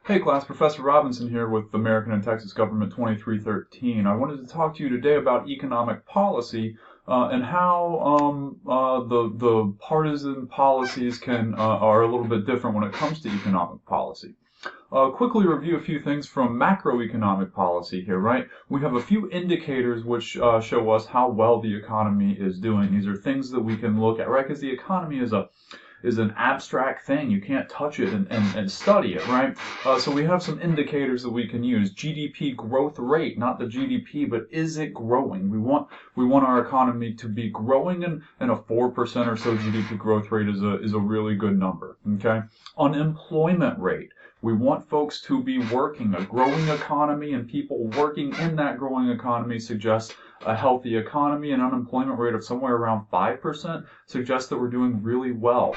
Hey class, Professor Robinson here with American and Texas Government 2313. I wanted to talk to you today about economic policy and how the partisan policies are a little bit different when it comes to economic policy. Quickly review a few things from macroeconomic policy here, right? We have a few indicators which show us how well the economy is doing. These are things that we can look at, right? Because the economy is an abstract thing. You can't touch it and study it, right? So we have some indicators that we can use. GDP growth rate, not the GDP, but is it growing? We want our economy to be growing, and a 4% or so GDP growth rate is a really good number. Okay? Unemployment rate. We want folks to be working. A growing economy and people working in that growing economy suggests a healthy economy. An unemployment rate of somewhere around 5% suggests that we're doing really well.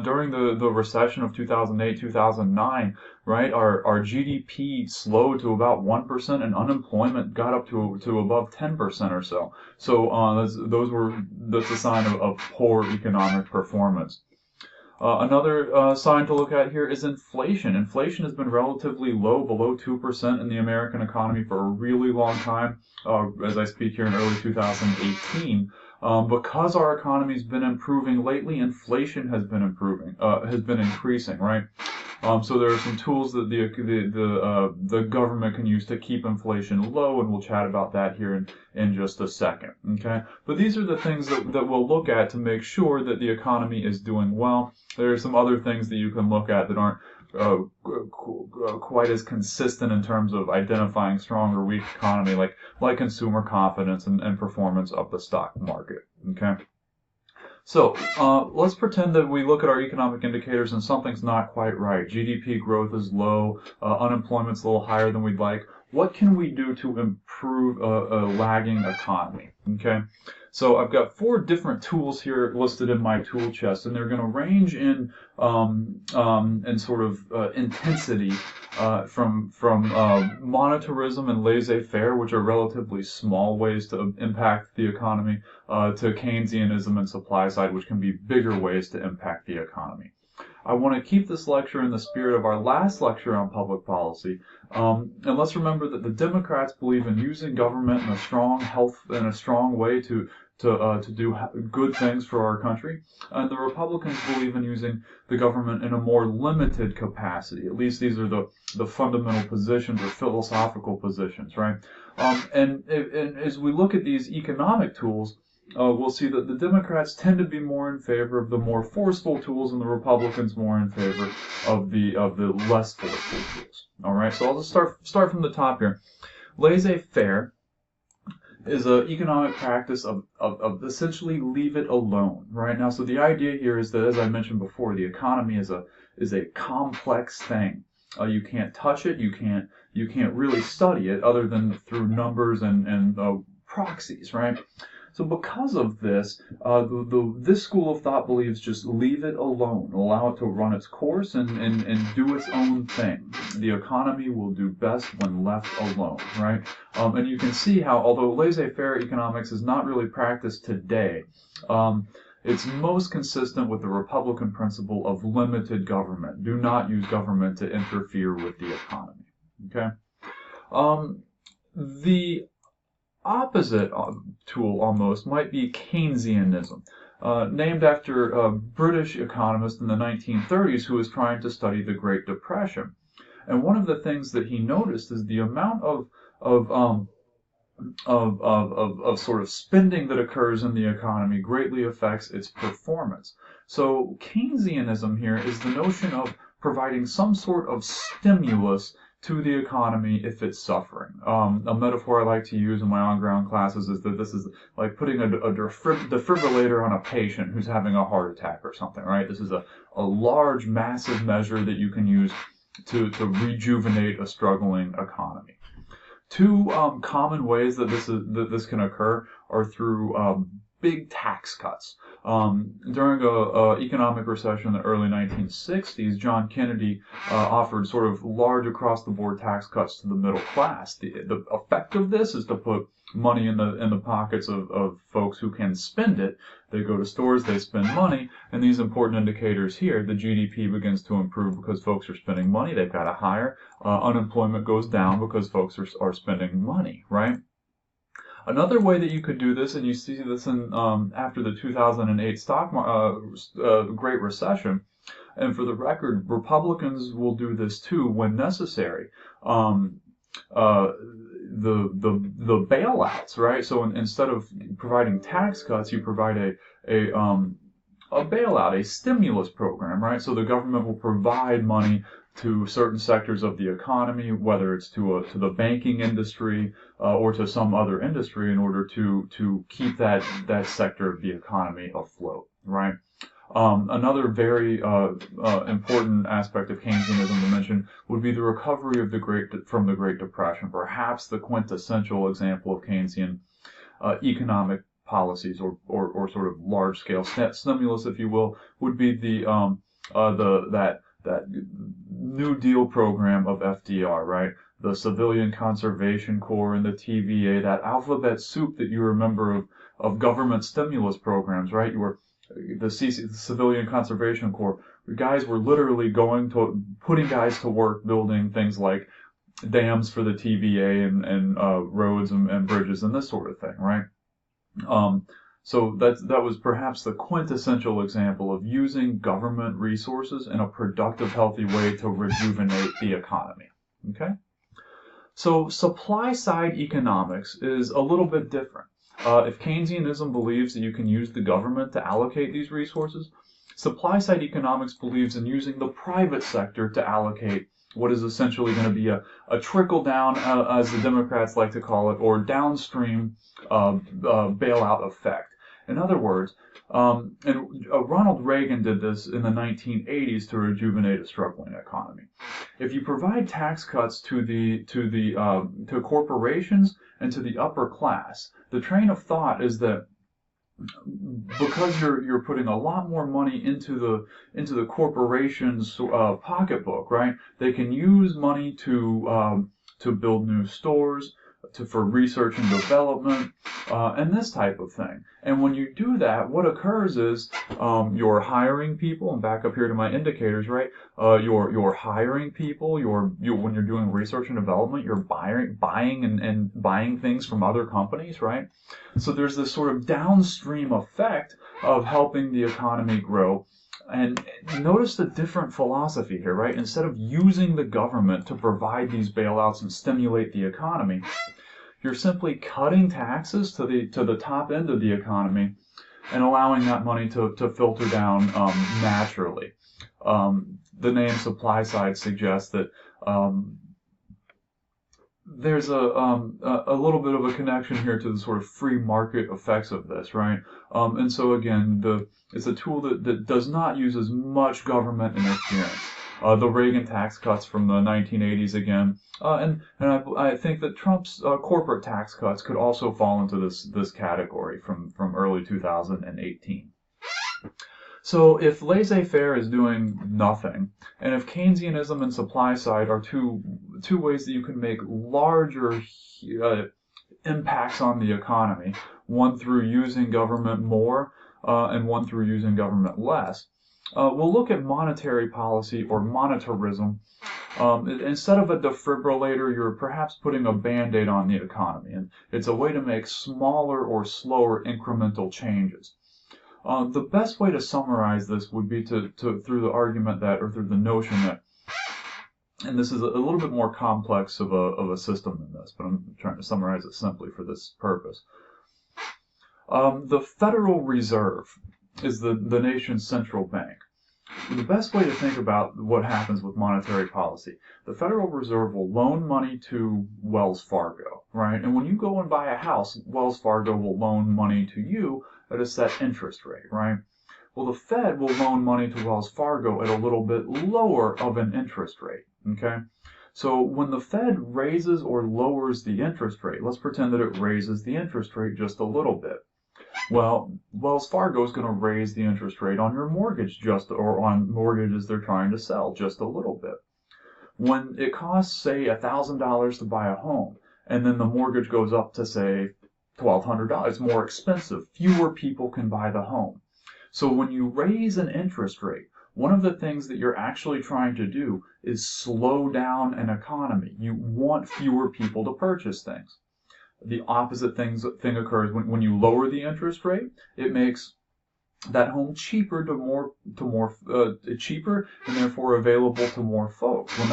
During the recession of 2008, 2009, right, our GDP slowed to about 1% and unemployment got up to above 10% or so. So that's a sign of poor economic performance. Another sign to look at here is inflation. Inflation has been relatively low, below 2% in the American economy for a really long time, as I speak here in early 2018. Because our economy's been improving lately, inflation has been increasing, right? So there are some tools that the government can use to keep inflation low, and we'll chat about that here in just a second. Okay, but these are the things that we'll look at to make sure that the economy is doing well. There are some other things that you can look at that aren't quite as consistent in terms of identifying strong or weak economy, like consumer confidence and performance of the stock market. Okay. So let's pretend that we look at our economic indicators and something's not quite right. GDP growth is low, unemployment's a little higher than we'd like. What can we do to improve a lagging economy? Okay, so I've got 4 different tools here listed in my tool chest, and they're going to range in sort of intensity from monetarism and laissez-faire, which are relatively small ways to impact the economy, to Keynesianism and supply side, which can be bigger ways to impact the economy. I want to keep this lecture in the spirit of our last lecture on public policy, and let's remember that the Democrats believe in using government in a strong way to do good things for our country, and the Republicans believe in using the government in a more limited capacity. At least these are the fundamental positions or philosophical positions, right? And as we look at these economic tools, we'll see that the Democrats tend to be more in favor of the more forceful tools, and the Republicans more in favor of the less forceful tools. All right, so I'll just start from the top here. Laissez-faire is an economic practice of essentially leave it alone, right? Now, so the idea here is that, as I mentioned before, the economy is a complex thing. You can't touch it. You can't really study it other than through numbers and proxies, right? So because of this, this school of thought believes just leave it alone, allow it to run its course and do its own thing. The economy will do best when left alone, right? And you can see how, although laissez-faire economics is not really practiced today, it's most consistent with the Republican principle of limited government. Do not use government to interfere with the economy, okay? The opposite tool almost might be Keynesianism, named after a British economist in the 1930s who was trying to study the Great Depression. And one of the things that he noticed is the amount of sort of spending that occurs in the economy greatly affects its performance. So Keynesianism here is the notion of providing some sort of stimulus to the economy if it's suffering. A metaphor I like to use in my on-ground classes is that this is like putting a defibrillator on a patient who's having a heart attack or something, right? This is a large, massive measure that you can use to rejuvenate a struggling economy. 2 common ways that this can occur are through big tax cuts. During a economic recession in the early 1960s, John Kennedy offered sort of large across-the-board tax cuts to the middle class. The effect of this is to put money in the pockets of folks who can spend it. They go to stores, they spend money, and these important indicators here, the GDP begins to improve because folks are spending money, they've got to hire. Unemployment goes down because folks are spending money, right? Another way that you could do this, and you see this in after the 2008 Great Recession, and for the record, Republicans will do this too when necessary. The bailouts, right? So instead of providing tax cuts, you provide a bailout, a stimulus program, right? So the government will provide money to certain sectors of the economy, whether it's to the banking industry or to some other industry, in order to keep that sector of the economy afloat, right? Another very important aspect of Keynesianism to mention would be the recovery of from the Great Depression. Perhaps the quintessential example of Keynesian economic policies, or sort of large-scale stimulus, if you will, would be that New Deal program of FDR, right? The Civilian Conservation Corps and the TVA, that alphabet soup that you remember of government stimulus programs, right? The Civilian Conservation Corps, guys were literally putting guys to work building things like dams for the TVA and roads and bridges and this sort of thing, right? So that was perhaps the quintessential example of using government resources in a productive, healthy way to rejuvenate the economy. Okay? So supply-side economics is a little bit different. If Keynesianism believes that you can use the government to allocate these resources, supply-side economics believes in using the private sector to allocate what is essentially going to be a trickle-down, as the Democrats like to call it, or downstream bailout effect. In other words, Ronald Reagan did this in the 1980s to rejuvenate a struggling economy. If you provide tax cuts to corporations and to the upper class, the train of thought is that because you're putting a lot more money into the corporation's pocketbook, right? They can use money to build new stores, for research and development, and this type of thing. And when you do that, what occurs is you're hiring people, and back up here to my indicators, right? You're hiring people. When you're doing research and development, you're buying things from other companies, right? So there's this sort of downstream effect of helping the economy grow. And notice the different philosophy here, right? Instead of using the government to provide these bailouts and stimulate the economy, you're simply cutting taxes to the top end of the economy and allowing that money to filter down naturally. The name supply side suggests that there's a little bit of a connection here to the sort of free market effects of this, right? And so again, it's a tool that does not use as much government interference. The Reagan tax cuts from the 1980s again, and I think that Trump's corporate tax cuts could also fall into this category from early 2018. So if laissez-faire is doing nothing, and if Keynesianism and supply side are two ways that you can make larger impacts on the economy, one through using government more and one through using government less, we'll look at monetary policy, or monetarism. Instead of a defibrillator, you're perhaps putting a Band-Aid on the economy, and it's a way to make smaller or slower incremental changes. The best way to summarize this would be through the argument that, or through the notion that, and this is a little bit more complex of a system than this, but I'm trying to summarize it simply for this purpose. The Federal Reserve is the nation's central bank. The best way to think about what happens with monetary policy, the Federal Reserve will loan money to Wells Fargo, right? And when you go and buy a house, Wells Fargo will loan money to you at a set interest rate, right? Well, the Fed will loan money to Wells Fargo at a little bit lower of an interest rate, okay? So when the Fed raises or lowers the interest rate, let's pretend that it raises the interest rate just a little bit. Well, Wells Fargo is going to raise the interest rate on your mortgage or on mortgages they're trying to sell just a little bit. When it costs, say, $1,000 to buy a home, and then the mortgage goes up to, say, $1,200, it's more expensive. Fewer people can buy the home. So when you raise an interest rate, one of the things that you're actually trying to do is slow down an economy. You want fewer people to purchase things. The opposite thing occurs when you lower the interest rate. It makes that home cheaper cheaper and therefore available to more folks. When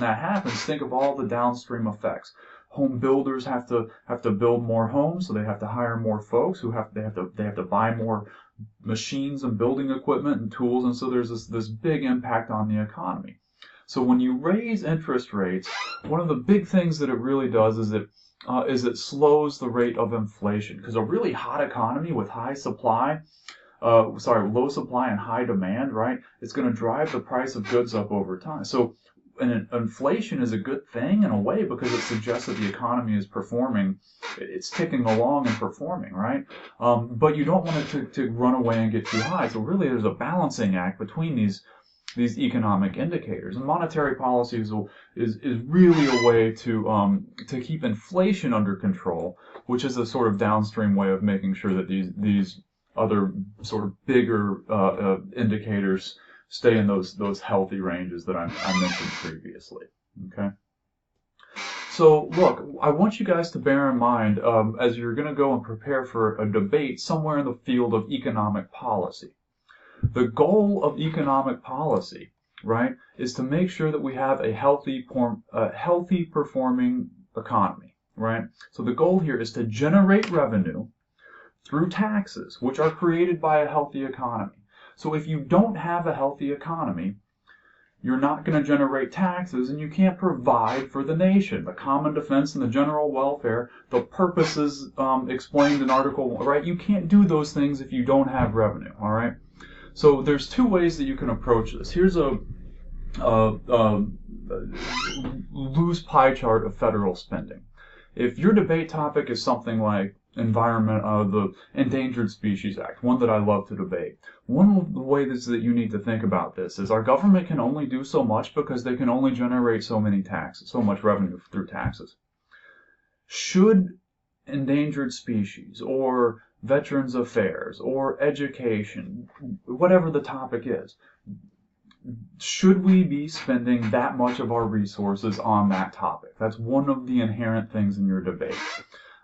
that happens, think of all the downstream effects. Home builders have to build more homes, so they have to hire more folks they have to buy more machines and building equipment and tools, and so there's this big impact on the economy. So when you raise interest rates, one of the big things that it really does is it slows the rate of inflation, because a really hot economy with low supply and high demand, right? It's going to drive the price of goods up over time. So inflation is a good thing in a way because it suggests that the economy is performing, it's ticking along and performing, right? But you don't want it to run away and get too high. So really there's a balancing act between these economic indicators. And monetary policy is really a way to keep inflation under control, which is a sort of downstream way of making sure that these other sort of bigger indicators stay in those healthy ranges that I mentioned previously. Okay. So look, I want you guys to bear in mind as you're going to go and prepare for a debate somewhere in the field of economic policy. The goal of economic policy, right, is to make sure that we have a healthy performing economy, right? So the goal here is to generate revenue through taxes, which are created by a healthy economy. So if you don't have a healthy economy, you're not going to generate taxes, and you can't provide for the nation. The common defense and the general welfare, the purposes explained in Article 1, right? You can't do those things if you don't have revenue, all right? So there's two ways that you can approach this. Here's a loose pie chart of federal spending. If your debate topic is something like the Endangered Species Act, one that I love to debate, one of the ways that you need to think about this is our government can only do so much because they can only generate so much revenue through taxes. Should endangered species or Veterans Affairs or education, whatever the topic is, should we be spending that much of our resources on that topic? That's one of the inherent things in your debate.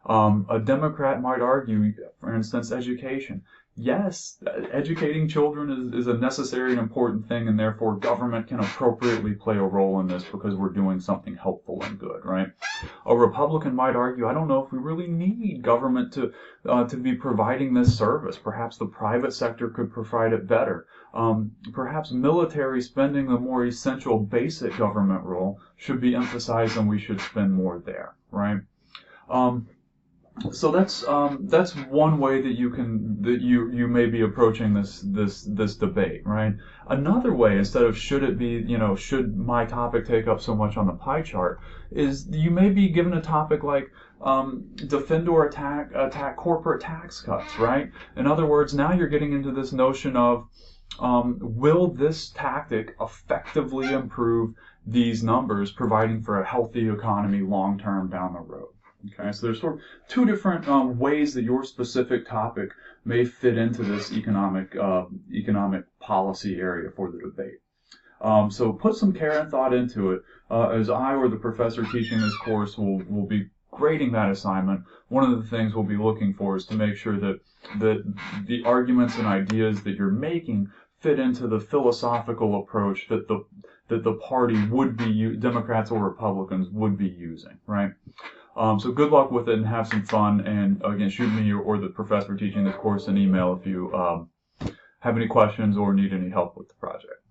A Democrat might argue, for instance, education. Yes, educating children is a necessary and important thing, and therefore government can appropriately play a role in this because we're doing something helpful and good, right? A Republican might argue, I don't know if we really need government to be providing this service. Perhaps the private sector could provide it better. Perhaps military spending, the more essential basic government role, should be emphasized, and we should spend more there, right? So that's one way that you may be approaching this debate, right? Another way, instead of should my topic take up so much on the pie chart, is you may be given a topic like defend or attack corporate tax cuts, right? In other words, now you're getting into this notion of will this tactic effectively improve these numbers, providing for a healthy economy long term down the road? Okay, so there's sort of two different ways that your specific topic may fit into this economic policy area for the debate. So put some care and thought into it. As I or the professor teaching this course will be grading that assignment, one of the things we'll be looking for is to make sure that the arguments and ideas that you're making fit into the philosophical approach that the party would be, Democrats or Republicans would be using, right? So good luck with it and have some fun. And again, shoot me or the professor teaching this course an email if you have any questions or need any help with the project.